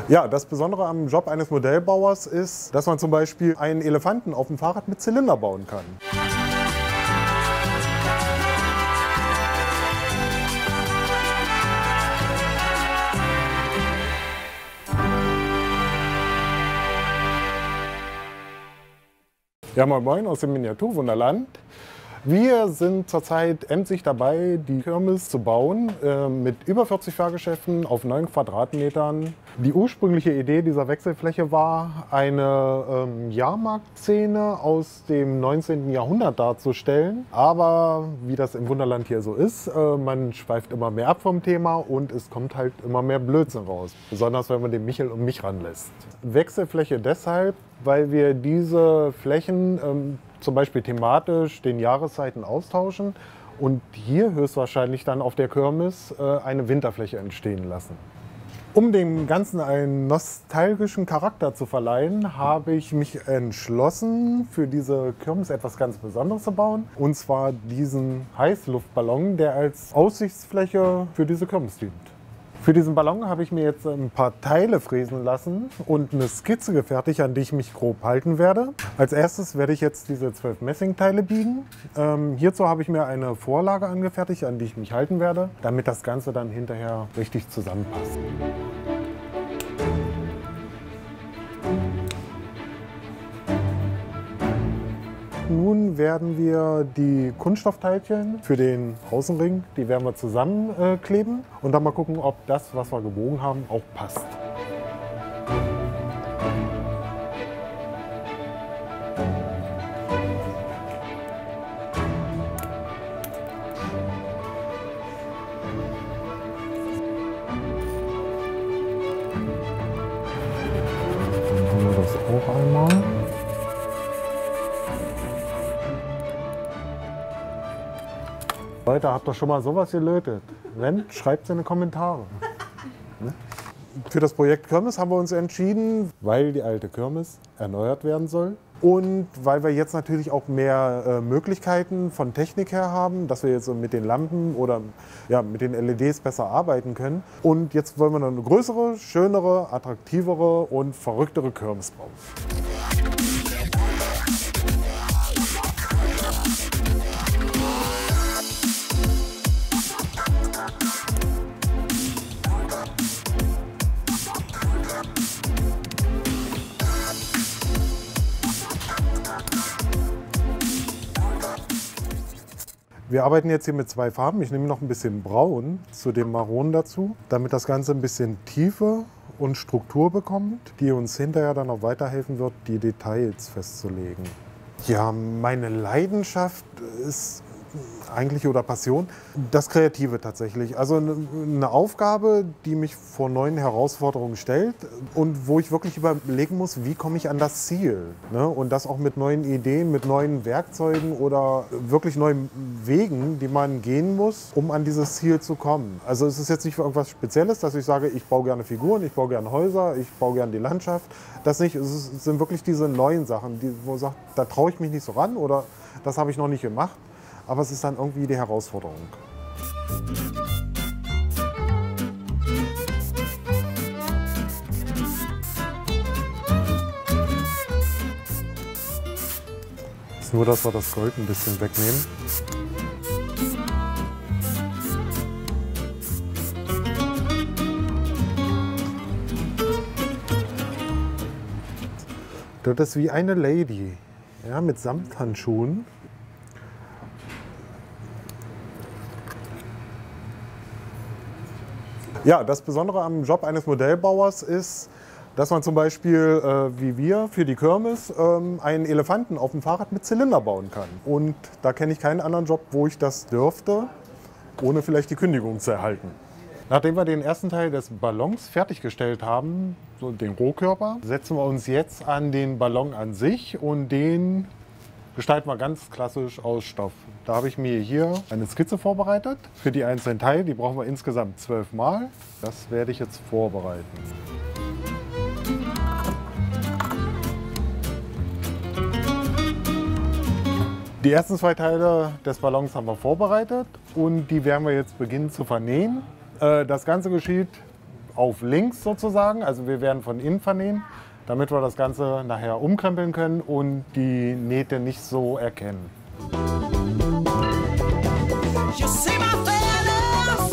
Ja, das Besondere am Job eines Modellbauers ist, dass man zum Beispiel einen Elefanten auf dem Fahrrad mit Zylinder bauen kann. Ja, moin moin aus dem Miniaturwunderland. Wir sind zurzeit emsig dabei, die Kirmes zu bauen mit über 40 Fahrgeschäften auf 9 Quadratmetern. Die ursprüngliche Idee dieser Wechselfläche war, eine Jahrmarktszene aus dem 19. Jahrhundert darzustellen. Aber wie das im Wunderland hier so ist, man schweift immer mehr ab vom Thema und es kommt halt immer mehr Blödsinn raus. Besonders wenn man den Michel und mich ranlässt. Wechselfläche deshalb, weil wir diese Flächen zum Beispiel thematisch den Jahreszeiten austauschen und hier höchstwahrscheinlich dann auf der Kirmes eine Winterfläche entstehen lassen. Um dem Ganzen einen nostalgischen Charakter zu verleihen, habe ich mich entschlossen, für diese Kirmes etwas ganz Besonderes zu bauen. Und zwar diesen Heißluftballon, der als Aussichtsfläche für diese Kirmes dient. Für diesen Ballon habe ich mir jetzt ein paar Teile fräsen lassen und eine Skizze gefertigt, an die ich mich grob halten werde. Als erstes werde ich jetzt diese 12 Messingteile biegen. Hierzu habe ich mir eine Vorlage angefertigt, an die ich mich halten werde, damit das Ganze dann hinterher richtig zusammenpasst. Nun werden wir die Kunststoffteilchen für den Außenring, die werden wir zusammenkleben und dann mal gucken, ob das, was wir gebogen haben, auch passt. Dann haben wir das auch einmal. Leute, habt ihr schon mal sowas gelötet? Wenn, schreibt es in die Kommentare. Für das Projekt Kirmes haben wir uns entschieden, weil die alte Kirmes erneuert werden soll und weil wir jetzt natürlich auch mehr Möglichkeiten von Technik her haben, dass wir jetzt mit den Lampen oder ja, mit den LEDs besser arbeiten können. Und jetzt wollen wir noch eine größere, schönere, attraktivere und verrücktere Kirmes bauen. Wir arbeiten jetzt hier mit 2 Farben. Ich nehme noch ein bisschen Braun zu dem Maron dazu, damit das Ganze ein bisschen Tiefe und Struktur bekommt, die uns hinterher dann auch weiterhelfen wird, die Details festzulegen. Ja, meine Leidenschaft ist eigentlich oder Passion, das Kreative tatsächlich. Also eine Aufgabe, die mich vor neuen Herausforderungen stellt und wo ich wirklich überlegen muss, wie komme ich an das Ziel. Ne? Und das auch mit neuen Ideen, mit neuen Werkzeugen oder wirklich neuen Wegen, die man gehen muss, um an dieses Ziel zu kommen. Also es ist jetzt nicht irgendwas Spezielles, dass ich sage, ich baue gerne Figuren, ich baue gerne Häuser, ich baue gerne die Landschaft. Das nicht, es sind wirklich diese neuen Sachen, wo man sagt, da traue ich mich nicht so ran oder das habe ich noch nicht gemacht. Aber es ist dann irgendwie die Herausforderung. Ist nur, dass wir das Gold ein bisschen wegnehmen. Das ist wie eine Lady, ja, mit Samthandschuhen. Ja, das Besondere am Job eines Modellbauers ist, dass man zum Beispiel, wie wir, für die Kirmes einen Elefanten auf dem Fahrrad mit Zylinder bauen kann. Und da kenne ich keinen anderen Job, wo ich das dürfte, ohne vielleicht die Kündigung zu erhalten. Nachdem wir den ersten Teil des Ballons fertiggestellt haben, so den Rohkörper, setzen wir uns jetzt an den Ballon an sich und den gestalten wir ganz klassisch aus Stoff. Da habe ich mir hier eine Skizze vorbereitet für die einzelnen Teile. Die brauchen wir insgesamt 12 Mal. Das werde ich jetzt vorbereiten. Die ersten 2 Teile des Ballons haben wir vorbereitet und die werden wir jetzt beginnen zu vernähen. Das Ganze geschieht auf links sozusagen. Also wir werden von innen vernähen, damit wir das Ganze nachher umkrempeln können und die Nähte nicht so erkennen. You see my feathers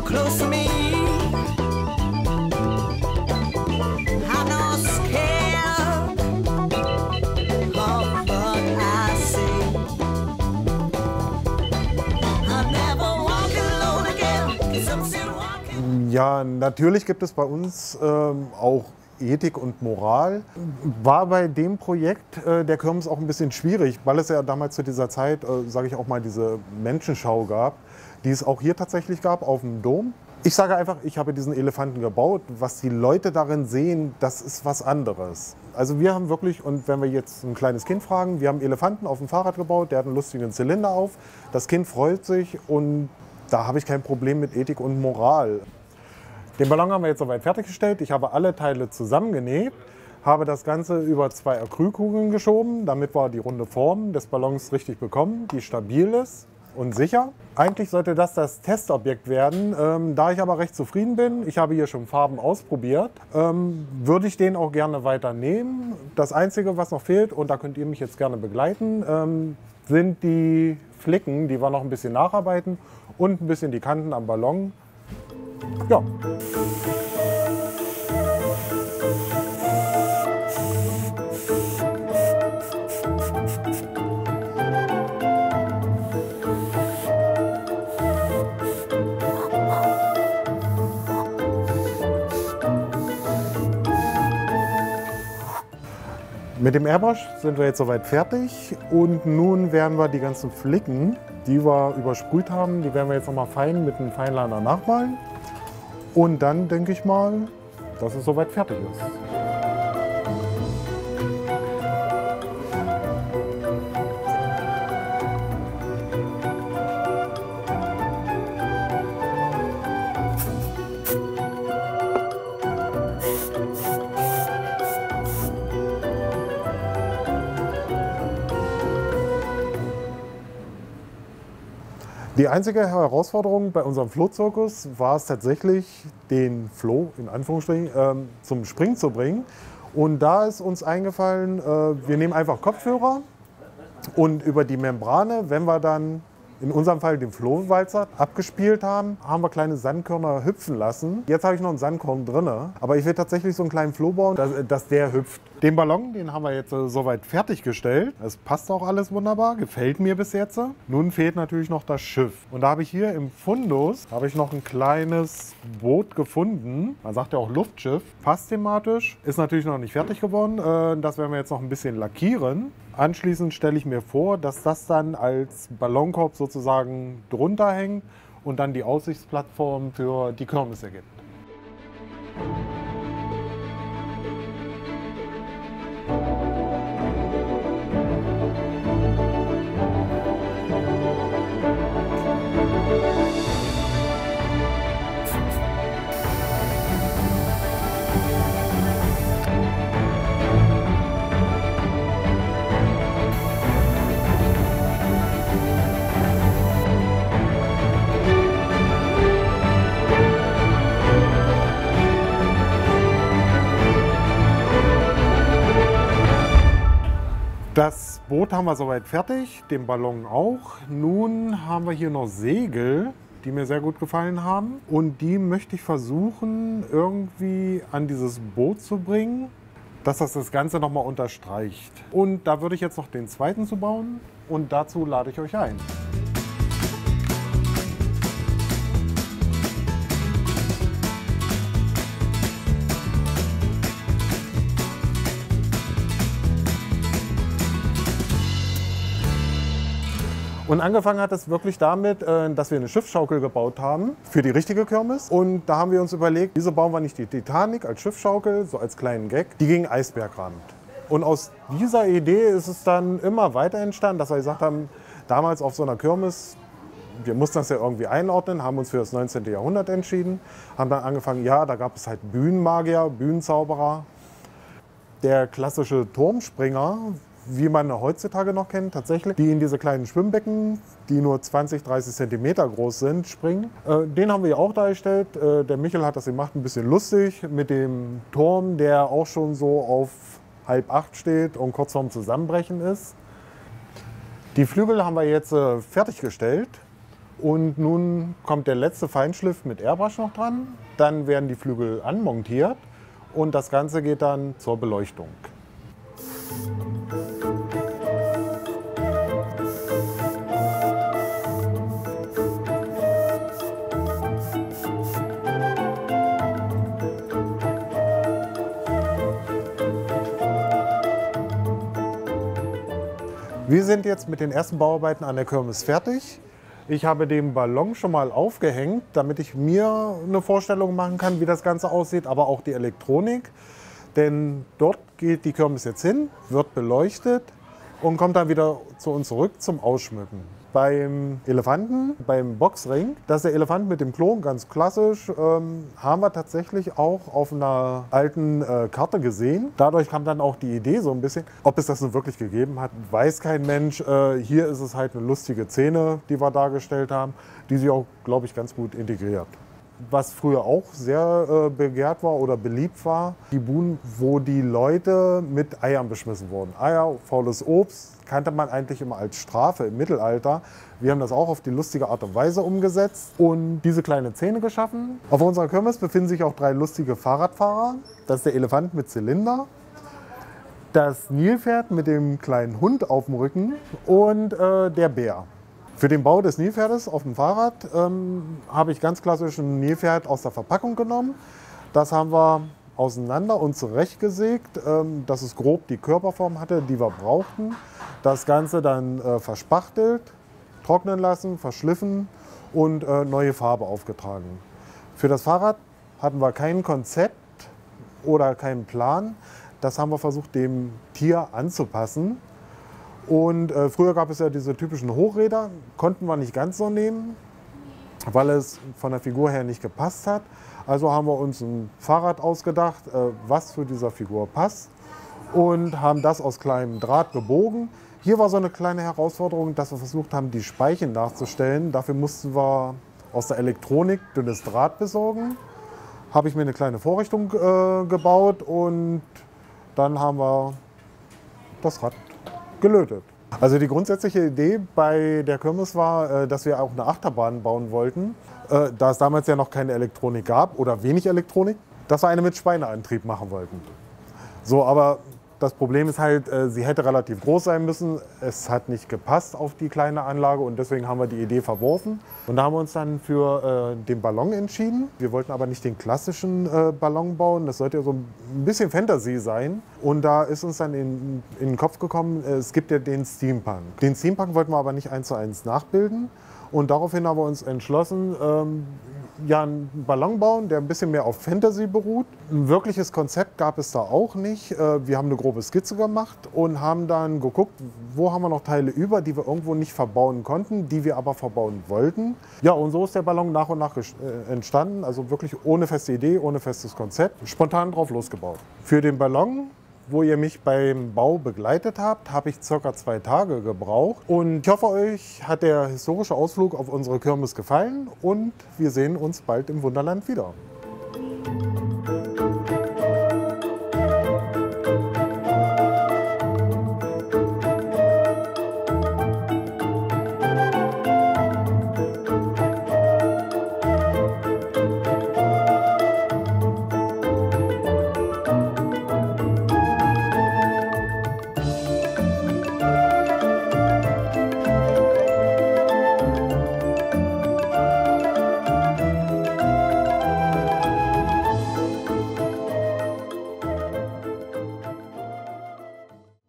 close to me. I'm not scared of what I see. I'll never walk alone again, 'cause I'm still walking. Ja, natürlich gibt es bei uns auch Ethik und Moral. War bei dem Projekt der Kirmes auch ein bisschen schwierig, weil es ja damals zu dieser Zeit, sage ich auch mal, diese Menschenschau gab, die es auch hier tatsächlich gab auf dem Dom. Ich sage einfach, ich habe diesen Elefanten gebaut. Was die Leute darin sehen, das ist was anderes. Also wir haben wirklich, und wenn wir jetzt ein kleines Kind fragen, wir haben Elefanten auf dem Fahrrad gebaut, der hat einen lustigen Zylinder auf, das Kind freut sich und da habe ich kein Problem mit Ethik und Moral. Den Ballon haben wir jetzt soweit fertiggestellt. Ich habe alle Teile zusammengenäht, habe das Ganze über 2 Acrylkugeln geschoben, damit wir die runde Form des Ballons richtig bekommen, die stabil ist und sicher. Eigentlich sollte das Testobjekt werden. Da ich aber recht zufrieden bin, ich habe hier schon Farben ausprobiert, würde ich den auch gerne weiter nehmen. Das Einzige, was noch fehlt, und da könnt ihr mich jetzt gerne begleiten, sind die Flicken, die wir noch ein bisschen nacharbeiten und ein bisschen die Kanten am Ballon. Ja. Mit dem Airbrush sind wir jetzt soweit fertig und nun werden wir die ganzen Flicken, die wir übersprüht haben, die werden wir jetzt noch mal fein mit einem Feinliner nachmalen. Und dann denke ich mal, dass es soweit fertig ist. Die einzige Herausforderung bei unserem Flohzirkus war es tatsächlich, den Floh in Anführungsstrichen zum Springen zu bringen. Und da ist uns eingefallen, wir nehmen einfach Kopfhörer und über die Membrane, wenn wir dann in unserem Fall den Flohwalzer abgespielt haben, haben wir kleine Sandkörner hüpfen lassen. Jetzt habe ich noch einen Sandkorn drin, aber ich will tatsächlich so einen kleinen Floh bauen, dass der hüpft. Den Ballon, den haben wir jetzt soweit fertiggestellt. Es passt auch alles wunderbar, gefällt mir bis jetzt. Nun fehlt natürlich noch das Schiff. Und da habe ich hier im Fundus noch ein kleines Boot gefunden. Man sagt ja auch Luftschiff. Passt thematisch, ist natürlich noch nicht fertig geworden. Das werden wir jetzt noch ein bisschen lackieren. Anschließend stelle ich mir vor, dass das dann als Ballonkorb sozusagen drunter hängt und dann die Aussichtsplattform für die Kirmes ergibt. Das Boot haben wir soweit fertig, den Ballon auch. Nun haben wir hier noch Segel, die mir sehr gut gefallen haben. Und die möchte ich versuchen, irgendwie an dieses Boot zu bringen, dass das Ganze nochmal unterstreicht. Und da würde ich jetzt noch den zweiten zu bauen und dazu lade ich euch ein. Und angefangen hat es wirklich damit, dass wir eine Schiffsschaukel gebaut haben für die richtige Kirmes. Und da haben wir uns überlegt, wieso bauen wir nicht die Titanic als Schiffsschaukel, so als kleinen Gag, die gegen Eisberg rammt. Und aus dieser Idee ist es dann immer weiter entstanden, dass wir gesagt haben, damals auf so einer Kirmes, wir mussten das ja irgendwie einordnen, haben uns für das 19. Jahrhundert entschieden, haben dann angefangen, ja, da gab es halt Bühnenmagier, Bühnenzauberer. Der klassische Turmspringer wie man heutzutage noch kennt, tatsächlich, die in diese kleinen Schwimmbecken, die nur 20, 30 Zentimeter groß sind, springen. Den haben wir auch dargestellt. Der Michel hat das gemacht, ein bisschen lustig, mit dem Turm, der auch schon so auf 7:30 steht und kurz vorm Zusammenbrechen ist. Die Flügel haben wir jetzt fertiggestellt und nun kommt der letzte Feinschliff mit Airbrush noch dran. Dann werden die Flügel anmontiert und das Ganze geht dann zur Beleuchtung. Wir sind jetzt mit den ersten Bauarbeiten an der Kirmes fertig. Ich habe den Ballon schon mal aufgehängt, damit ich mir eine Vorstellung machen kann, wie das Ganze aussieht, aber auch die Elektronik. Denn dort geht die Kirmes jetzt hin, wird beleuchtet und kommt dann wieder zu uns zurück zum Ausschmücken. Beim Elefanten, beim Boxring, das ist der Elefant mit dem Klon, ganz klassisch, haben wir tatsächlich auch auf einer alten Karte gesehen. Dadurch kam dann auch die Idee so ein bisschen, ob es das nun wirklich gegeben hat, weiß kein Mensch. Hier ist es halt eine lustige Szene, die wir dargestellt haben, die sich auch, glaube ich, ganz gut integriert. Was früher auch sehr begehrt war oder beliebt war, die Buden, wo die Leute mit Eiern beschmissen wurden. Eier, faules Obst, kannte man eigentlich immer als Strafe im Mittelalter. Wir haben das auch auf die lustige Art und Weise umgesetzt und diese kleine Szene geschaffen. Auf unserer Kirmes befinden sich auch 3 lustige Fahrradfahrer. Das ist der Elefant mit Zylinder, das Nilpferd mit dem kleinen Hund auf dem Rücken und der Bär. Für den Bau des Nilpferdes auf dem Fahrrad habe ich ganz klassisch ein Nilpferd aus der Verpackung genommen. Das haben wir auseinander und zurechtgesägt, dass es grob die Körperform hatte, die wir brauchten. Das Ganze dann verspachtelt, trocknen lassen, verschliffen und neue Farbe aufgetragen. Für das Fahrrad hatten wir kein Konzept oder keinen Plan. Das haben wir versucht, dem Tier anzupassen. Und früher gab es ja diese typischen Hochräder, konnten wir nicht ganz so nehmen, weil es von der Figur her nicht gepasst hat. Also haben wir uns ein Fahrrad ausgedacht, was zu dieser Figur passt und haben das aus kleinem Draht gebogen. Hier war so eine kleine Herausforderung, dass wir versucht haben, die Speichen nachzustellen. Dafür mussten wir aus der Elektronik dünnes Draht besorgen. Habe ich mir eine kleine Vorrichtung gebaut und dann haben wir das Rad gelötet. Also die grundsätzliche Idee bei der Kirmes war, dass wir auch eine Achterbahn bauen wollten. Da es damals ja noch keine Elektronik gab oder wenig Elektronik, dass wir eine mit Schweineantrieb machen wollten. So, aber das Problem ist halt, sie hätte relativ groß sein müssen. Es hat nicht gepasst auf die kleine Anlage und deswegen haben wir die Idee verworfen. Und da haben wir uns dann für den Ballon entschieden. Wir wollten aber nicht den klassischen Ballon bauen. Das sollte ja so ein bisschen Fantasy sein. Und da ist uns dann in den Kopf gekommen, es gibt ja den Steampunk. Den Steampunk wollten wir aber nicht 1:1 nachbilden. Und daraufhin haben wir uns entschlossen, ja, einen Ballon bauen, der ein bisschen mehr auf Fantasy beruht. Ein wirkliches Konzept gab es da auch nicht. Wir haben eine grobe Skizze gemacht und haben dann geguckt, wo haben wir noch Teile über, die wir irgendwo nicht verbauen konnten, die wir aber verbauen wollten. Ja, und so ist der Ballon nach und nach entstanden. Also wirklich ohne feste Idee, ohne festes Konzept. Spontan drauf losgebaut. Für den Ballon, wo ihr mich beim Bau begleitet habt, habe ich ca. 2 Tage gebraucht. Und ich hoffe, euch hat der historische Ausflug auf unsere Kirmes gefallen und wir sehen uns bald im Wunderland wieder.